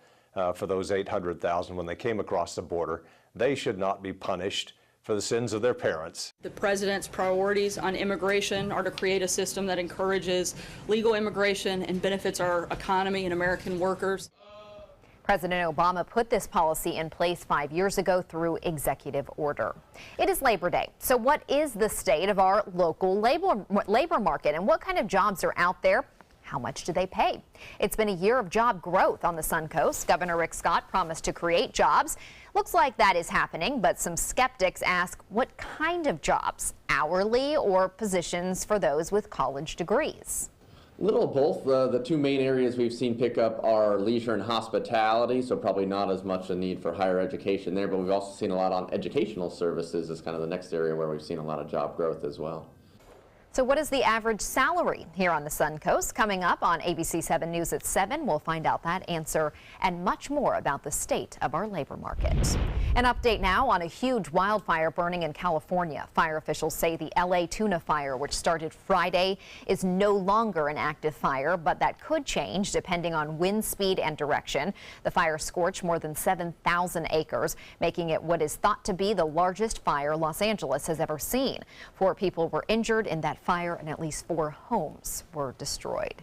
for those 800,000 when they came across the border. They should not be punished for the sins of their parents. The president's priorities on immigration are to create a system that encourages legal immigration and benefits our economy and American workers. President Obama put this policy in place 5 years ago through executive order. It is Labor Day, so what is the state of our local labor market and what kind of jobs are out there? How much do they pay? It's been a year of job growth on the Suncoast. Governor Rick Scott promised to create jobs. Looks like that is happening, but some skeptics ask what kind of jobs? Hourly or positions for those with college degrees? Little of both. The two main areas we've seen pick up are leisure and hospitality, so probably not as much a need for higher education there, but we've also seen a lot on educational services as kind of the next area where we've seen a lot of job growth as well. So what is the average salary here on the Suncoast? Coming up on ABC 7 News at 7, we'll find out that answer and much more about the state of our labor market. An update now on a huge wildfire burning in California. Fire officials say the LA tuna fire, which started Friday, is no longer an active fire, but that could change depending on wind speed and direction. The fire scorched more than 7,000 acres, making it what is thought to be the largest fire Los Angeles has ever seen. 4 people were injured in that fire and at least 4 homes were destroyed.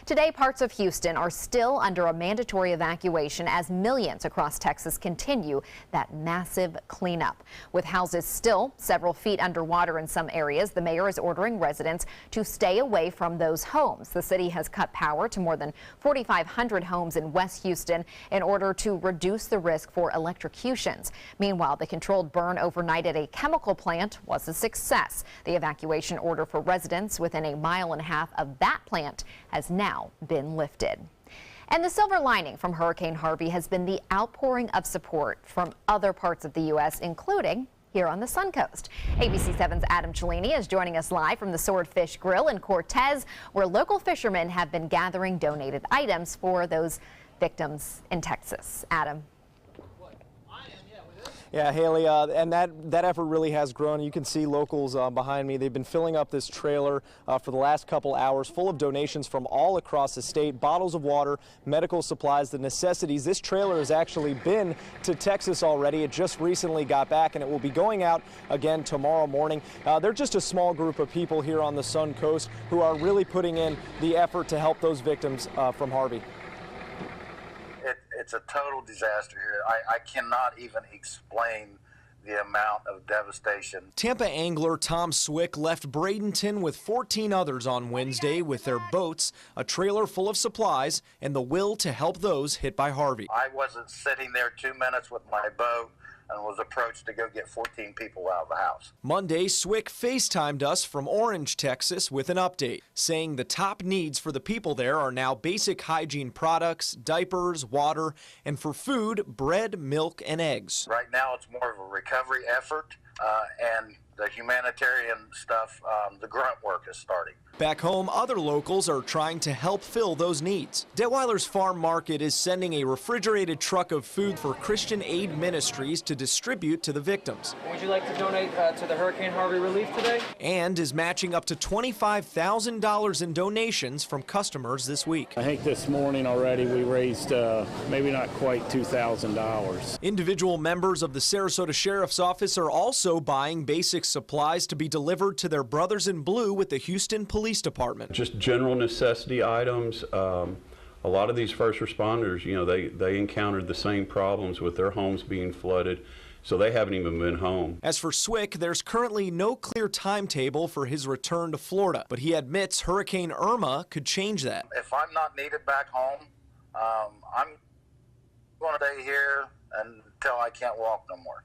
Today, parts of Houston are still under a mandatory evacuation as millions across Texas continue that massive cleanup. With houses still several feet underwater in some areas, the mayor is ordering residents to stay away from those homes. The city has cut power to more than 4,500 homes in West Houston in order to reduce the risk for electrocutions. Meanwhile, the controlled burn overnight at a chemical plant was a success. The evacuation order for residents within a mile and a half of that plant has now been lifted. And the silver lining from Hurricane Harvey has been the outpouring of support from other parts of the U.S., including here on the Suncoast. ABC 7's Adam Cellini is joining us live from the Swordfish Grill in Cortez, where local fishermen have been gathering donated items for those victims in Texas. Adam. Yeah, Haley, and that effort really has grown. You can see locals behind me. They've been filling up this trailer for the last couple hours, full of donations from all across the state, bottles of water, medical supplies, the necessities. This trailer has actually been to Texas already. It just recently got back, and it will be going out again tomorrow morning. They're just a small group of people here on the Suncoast who are really putting in the effort to help those victims from Harvey. It's a total disaster here. I cannot even explain the amount of devastation. Tampa angler Tom Swick left Bradenton with 14 others on Wednesday with their boats, a trailer full of supplies, and the will to help those hit by Harvey. I wasn't sitting there 2 minutes with my boat and was approached to go get 14 people out of the house. Monday, Swick FaceTimed us from Orange, Texas with an update, saying the top needs for the people there are now basic hygiene products, diapers, water, and for food, bread, milk, and eggs. Right now it's more of a recovery effort and the humanitarian stuff, the grunt work is starting. Back home, other locals are trying to help fill those needs. Detweiler's Farm Market is sending a refrigerated truck of food for Christian Aid Ministries to distribute to the victims. Would you like to donate to the Hurricane Harvey relief today? And is matching up to $25,000 in donations from customers this week. I think this morning already we raised maybe not quite $2,000. Individual members of the Sarasota Sheriff's Office are also buying basic supplies to be delivered to their brothers in blue with the Houston Police Department. Just general necessity items. A lot of these first responders, you know, they encountered the same problems with their homes being flooded, so they haven't even been home. As for Swick, there's currently no clear timetable for his return to Florida, but he admits Hurricane Irma could change that. If I'm not needed back home, I'm going to stay here until I can't walk no more.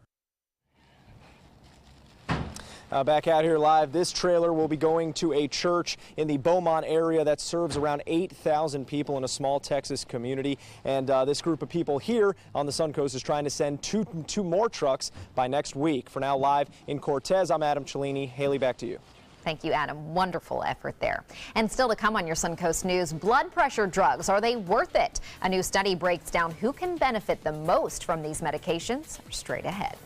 Back out here live, this trailer will be going to a church in the Beaumont area that serves around 8,000 people in a small Texas community. And this group of people here on the Suncoast is trying to send two more trucks by next week. For now, live in Cortez, I'm Adam Cellini. Haley, back to you. Thank you, Adam. Wonderful effort there. And still to come on your Suncoast News, blood pressure drugs, are they worth it? A new study breaks down who can benefit the most from these medications. Straight ahead.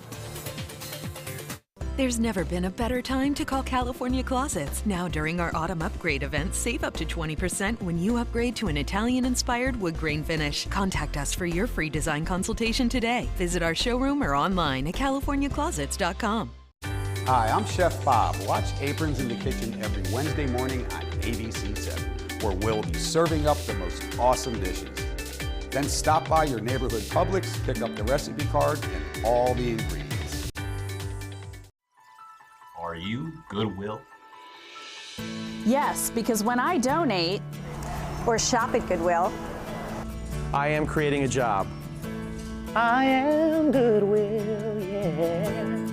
There's never been a better time to call California Closets. Now during our autumn upgrade event, save up to 20% when you upgrade to an Italian-inspired wood grain finish. Contact us for your free design consultation today. Visit our showroom or online at californiaclosets.com. Hi, I'm Chef Bob. Watch Aprons in the Kitchen every Wednesday morning on ABC 7, where we'll be serving up the most awesome dishes. Then stop by your neighborhood Publix, pick up the recipe card and all the ingredients. Are you Goodwill? Yes, because when I donate or shop at Goodwill, I am creating a job. I am Goodwill, yeah.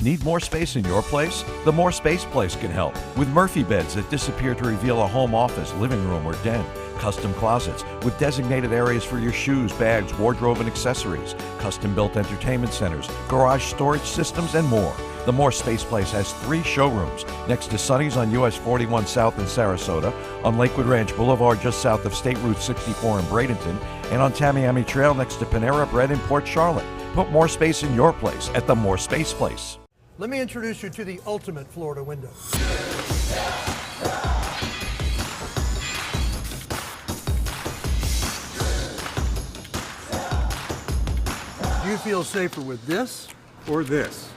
Need more space in your place? The More Space Place can help with Murphy beds that disappear to reveal a home office, living room, or den. Custom closets with designated areas for your shoes, bags, wardrobe, and accessories. Custom-built entertainment centers, garage storage systems, and more. The More Space Place has 3 showrooms next to Sonny's on US 41 South in Sarasota, on Lakewood Ranch Boulevard just south of State Route 64 in Bradenton, and on Tamiami Trail next to Panera Bread in Port Charlotte. Put more space in your place at the More Space Place. Let me introduce you to the ultimate Florida window. Do you feel safer with this or this?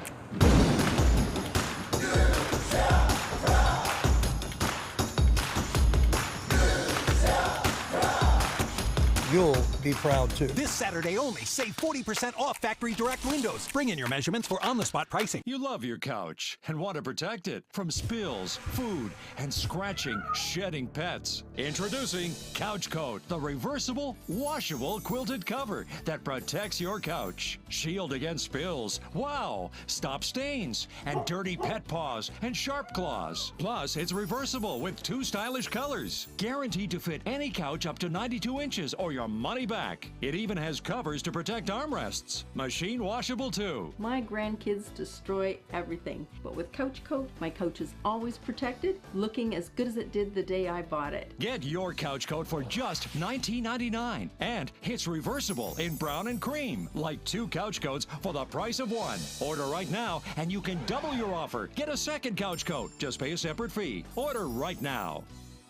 You'll be proud too. This Saturday only, save 40% off factory direct windows. Bring in your measurements for on-the-spot pricing. You love your couch and want to protect it from spills, food, and scratching, shedding pets. Introducing Couch Coat, the reversible, washable quilted cover that protects your couch. Shield against spills, wow, stop stains, and dirty pet paws and sharp claws. Plus, it's reversible with 2 stylish colors. Guaranteed to fit any couch up to 92 inches or your money back. It even has covers to protect armrests. Machine washable too. My grandkids destroy everything, but with Couch Coat, my couch is always protected, looking as good as it did the day I bought it. Get your Couch Coat for just $19.99, and it's reversible in brown and cream, like 2 couch coats for the price of 1. Order right now, and you can double your offer. Get a second Couch Coat. Just pay a separate fee. Order right now.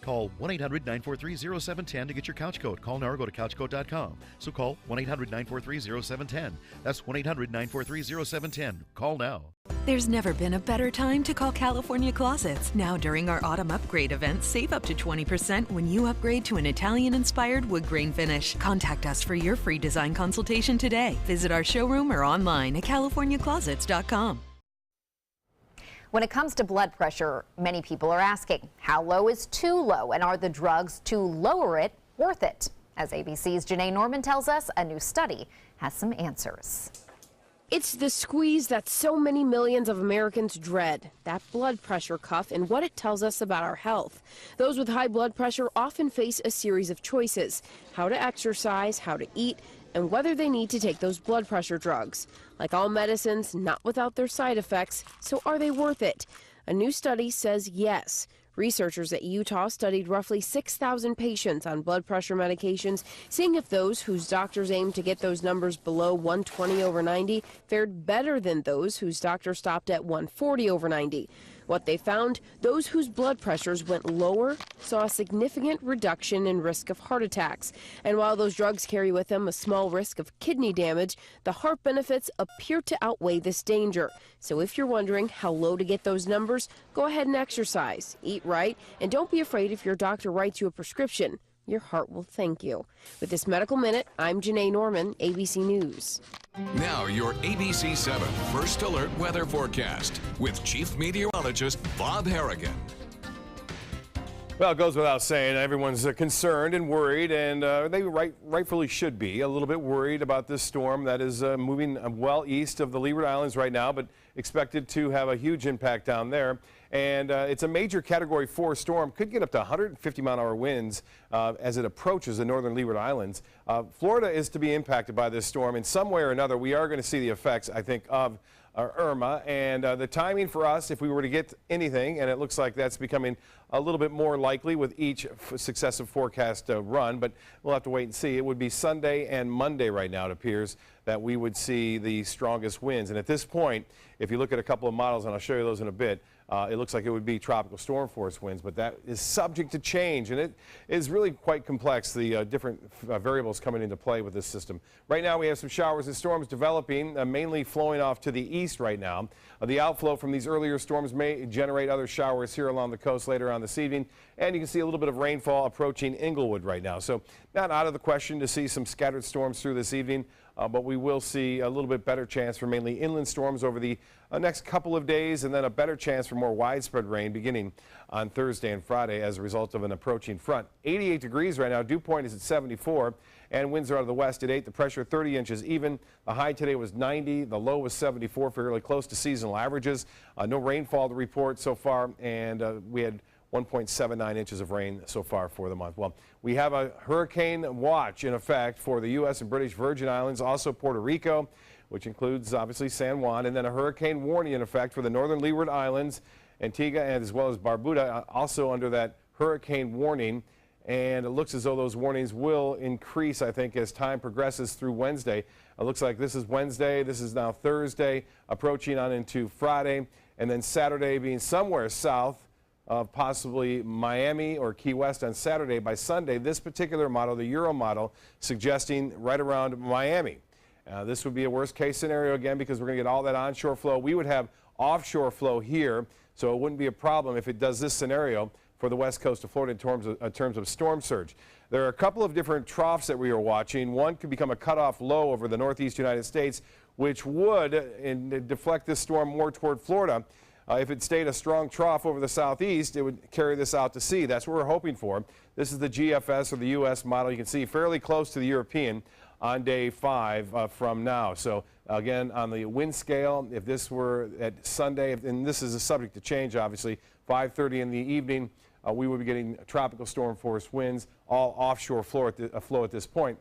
Call 1-800-943-0710 to get your couch coat. Call now or go to couchcoat.com. So call 1-800-943-0710. That's 1-800-943-0710. Call now. There's never been a better time to call California Closets. Now during our autumn upgrade event, save up to 20% when you upgrade to an Italian-inspired wood grain finish. Contact us for your free design consultation today. Visit our showroom or online at californiaclosets.com. When it comes to blood pressure, many people are asking, how low is too low, and are the drugs to lower it worth it? As ABC's Janae Norman tells us, a new study has some answers. It's the squeeze that so many millions of Americans dread, that blood pressure cuff, and what it tells us about our health. Those with high blood pressure often face a series of choices: how to exercise, how to eat, and whether they need to take those blood pressure drugs. Like all medicines, not without their side effects, so are they worth it? A new study says yes. Researchers at Utah studied roughly 6,000 patients on blood pressure medications, seeing if those whose doctors aimed to get those numbers below 120/90 fared better than those whose doctor stopped at 140/90. What they found, those whose blood pressures went lower saw a significant reduction in risk of heart attacks. And while those drugs carry with them a small risk of kidney damage, the heart benefits appear to outweigh this danger. So if you're wondering how low to get those numbers, go ahead and exercise, eat right, and don't be afraid if your doctor writes you a prescription. Your heart will thank you. With this Medical Minute, I'm Janae Norman, ABC News. Now your ABC 7 First Alert Weather Forecast with Chief Meteorologist Bob Harrigan. Well, it goes without saying, everyone's concerned and worried, and they rightfully should be a little bit worried about this storm that is moving well east of the Leeward Islands right now, but expected to have a huge impact down there. And it's a major Category 4 storm, could get up to 150-mile-an-hour winds as it approaches the northern Leeward Islands. Florida is to be impacted by this storm in some way or another. We are going to see the effects, I think, of Irma, and the timing for us, if we were to get anything, and it looks like that's becoming a little bit more likely with each successive forecast run, but we'll have to wait and see. It would be Sunday and Monday right now, it appears, that we would see the strongest winds. And at this point, if you look at a couple of models, and I'll show you those in a bit, it looks like it would be tropical storm force winds, but that is subject to change, and it is really quite complex, the different variables coming into play with this system. Right now we have some showers and storms developing, mainly flowing off to the east right now. The outflow from these earlier storms may generate other showers here along the coast later on this evening, and you can see a little bit of rainfall approaching Inglewood right now. So not out of the question to see some scattered storms through this evening. but we will see a little bit better chance for mainly inland storms over the next couple of days, and then a better chance for more widespread rain beginning on Thursday and Friday as a result of an approaching front. 88 degrees right now. Dew point is at 74, and winds are out of the west at 8. The pressure 30 inches even. The high today was 90. The low was 74, fairly close to seasonal averages. No rainfall to report so far, and we had 1.79 inches of rain so far for the month. Well, we have a hurricane watch in effect for the U.S. and British Virgin Islands, also Puerto Rico, which includes obviously San Juan, and then a hurricane warning in effect for the northern Leeward Islands, Antigua, and as well as Barbuda, also under that hurricane warning. And it looks as though those warnings will increase, I think, as time progresses through Wednesday. It looks like this is Wednesday, this is now Thursday, approaching on into Friday, and then Saturday being somewhere south of possibly Miami or Key West on Saturday. By Sunday, this particular model, the Euro model, suggesting right around Miami. This would be a worst case scenario again because we're going to get all that onshore flow. We would have offshore flow here, so it wouldn't be a problem if it does this scenario for the west coast of Florida in terms of storm surge. There are a couple of different troughs that we are watching. One could become a cutoff low over the northeast United States, which would deflect this storm more toward Florida. If it stayed a strong trough over the southeast, it would carry this out to sea. That's what we're hoping for. This is the GFS or the U.S. model. You can see fairly close to the European on day 5 from now. So again, on the wind scale, if this were at Sunday, and this is a subject to change, obviously, 5:30 in the evening, we would be getting tropical storm force winds, all offshore flow at this point.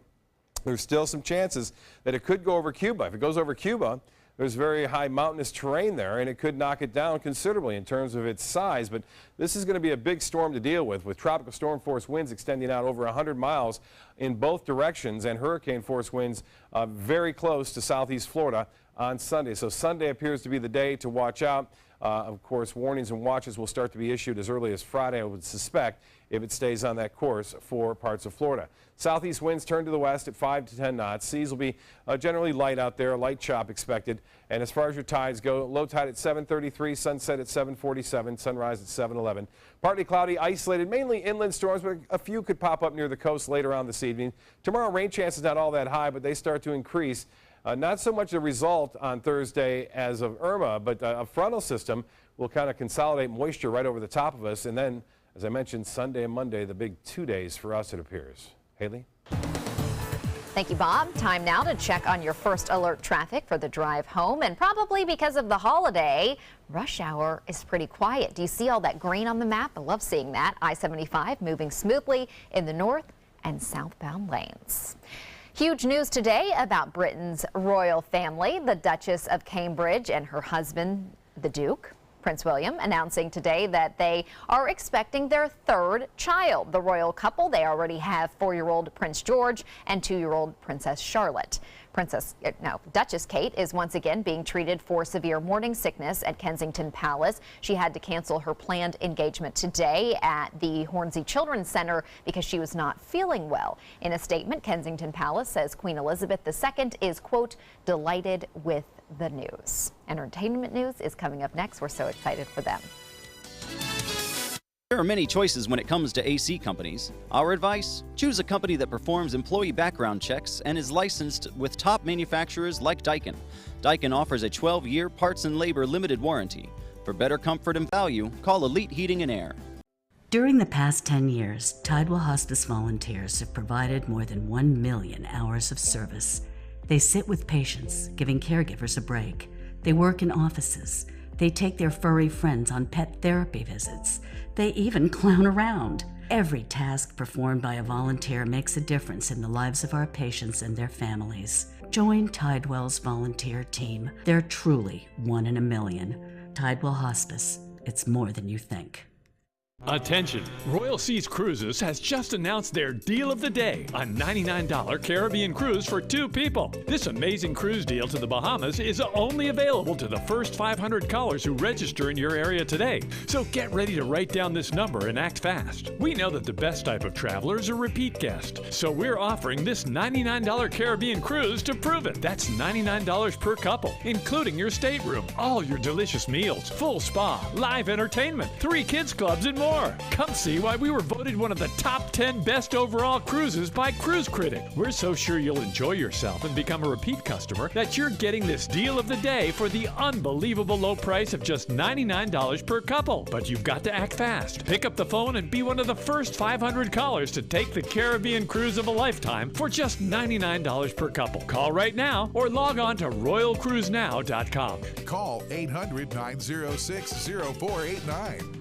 There's still some chances that it could go over Cuba. If it goes over Cuba, there's very high mountainous terrain there, and it could knock it down considerably in terms of its size. But this is going to be a big storm to deal with tropical storm force winds extending out over 100 miles in both directions, and hurricane force winds very close to southeast Florida on Sunday. So Sunday appears to be the day to watch out. Of course, warnings and watches will start to be issued as early as Friday, I would suspect, if it stays on that course for parts of Florida. Southeast winds turn to the west at 5 to 10 knots. Seas will be generally light out there, light chop expected. And as far as your tides go, low tide at 7:33, sunset at 7:47, sunrise at 7:11. Partly cloudy, isolated, mainly inland storms, but a few could pop up near the coast later on this evening. Tomorrow, rain chances not all that high, but they start to increase. Not so much a result on Thursday as of Irma, but a frontal system will kind of consolidate moisture right over the top of us. And then, as I mentioned, Sunday and Monday, the big 2 days for us, it appears. Haley? Thank you, Bob. Time now to check on your first alert traffic for the drive home. And probably because of the holiday, rush hour is pretty quiet. Do you see all that green on the map? I love seeing that. I-75 moving smoothly in the north and southbound lanes. Huge news today about Britain's royal family. The Duchess of Cambridge and her husband, the Duke, Prince William, announcing today that they are expecting their third child. The royal couple, they already have 4-year-old Prince George and 2-year-old Princess Charlotte. Duchess Kate is once again being treated for severe morning sickness at Kensington Palace. She had to cancel her planned engagement today at the Hornsey Children's Center because she was not feeling well. In a statement, Kensington Palace says Queen Elizabeth II is, quote, delighted with the news. Entertainment news is coming up next. We're so excited for them. There are many choices when it comes to AC companies. Our advice? Choose a company that performs employee background checks and is licensed with top manufacturers like Daikin. Daikin offers a 12-year parts and labor limited warranty. For better comfort and value, call Elite Heating and Air. During the past 10 years, Tidewell Hospice volunteers have provided more than 1 million hours of service. They sit with patients, giving caregivers a break. They work in offices. They take their furry friends on pet therapy visits. They even clown around. Every task performed by a volunteer makes a difference in the lives of our patients and their families. Join Tidewell's volunteer team. They're truly 1 in a million. Tidewell Hospice. It's more than you think. Attention! Royal Seas Cruises has just announced their deal of the day, a $99 Caribbean cruise for 2 people. This amazing cruise deal to the Bahamas is only available to the first 500 callers who register in your area today. So get ready to write down this number and act fast. We know that the best type of traveler is a repeat guest, so we're offering this $99 Caribbean cruise to prove it. That's $99 per couple, including your stateroom, all your delicious meals, full spa, live entertainment, 3 kids clubs, and more. more. Come see why we were voted one of the top 10 best overall cruises by Cruise Critic. We're so sure you'll enjoy yourself and become a repeat customer that you're getting this deal of the day for the unbelievable low price of just $99 per couple. But you've got to act fast. Pick up the phone and be one of the first 500 callers to take the Caribbean cruise of a lifetime for just $99 per couple. Call right now or log on to RoyalCruiseNow.com. Call 800-906-0489.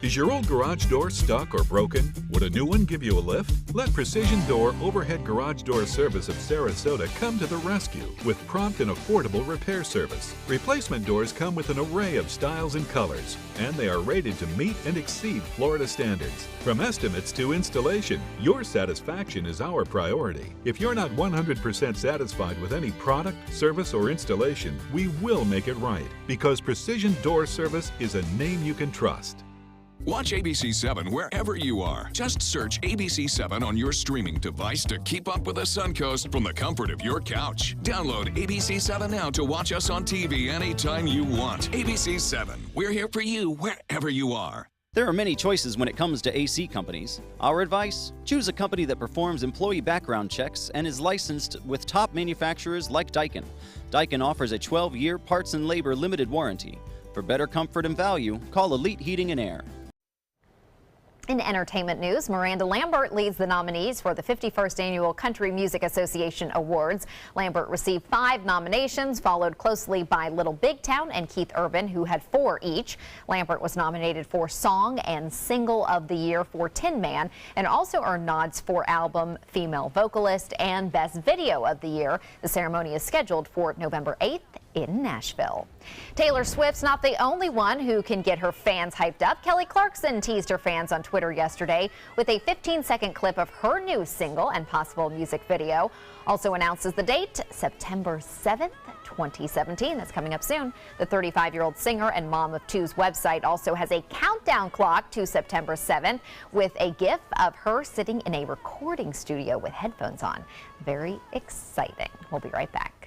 Is your old garage door stuck or broken? Would a new one give you a lift? Let Precision Door Overhead Garage Door Service of Sarasota come to the rescue with prompt and affordable repair service. Replacement doors come with an array of styles and colors, and they are rated to meet and exceed Florida standards. From estimates to installation, your satisfaction is our priority. If you're not 100% satisfied with any product, service, or installation, we will make it right, because Precision Door Service is a name you can trust. Watch ABC7 wherever you are. Just search ABC7 on your streaming device to keep up with the SUNCOAST from the comfort of your couch. Download ABC7 now to watch us on TV anytime you want. ABC7, we're here for you wherever you are. There are many choices when it comes to AC companies. Our advice? Choose a company that performs employee background checks and is licensed with top manufacturers like Daikin. Daikin offers a 12-year parts and labor limited warranty. For better comfort and value, call Elite Heating and Air. In entertainment news, Miranda Lambert leads the nominees for the 51st Annual Country Music Association Awards. Lambert received 5 nominations, followed closely by Little Big Town and Keith Urban, who had 4 each. Lambert was nominated for Song and Single of the Year for Tin Man, and also earned nods for Album, Female Vocalist, and Best Video of the Year. The ceremony is scheduled for November 8th in Nashville. Taylor Swift's not the only one who can get her fans hyped up. Kelly Clarkson teased her fans on Twitter yesterday with a 15-second clip of her new single and possible music video. Also announces the date, September 7th, 2017. That's coming up soon. The 35-year-old singer and mom of 2's website also has a countdown clock to September 7th with a gif of her sitting in a recording studio with headphones on. Very exciting. We'll be right back.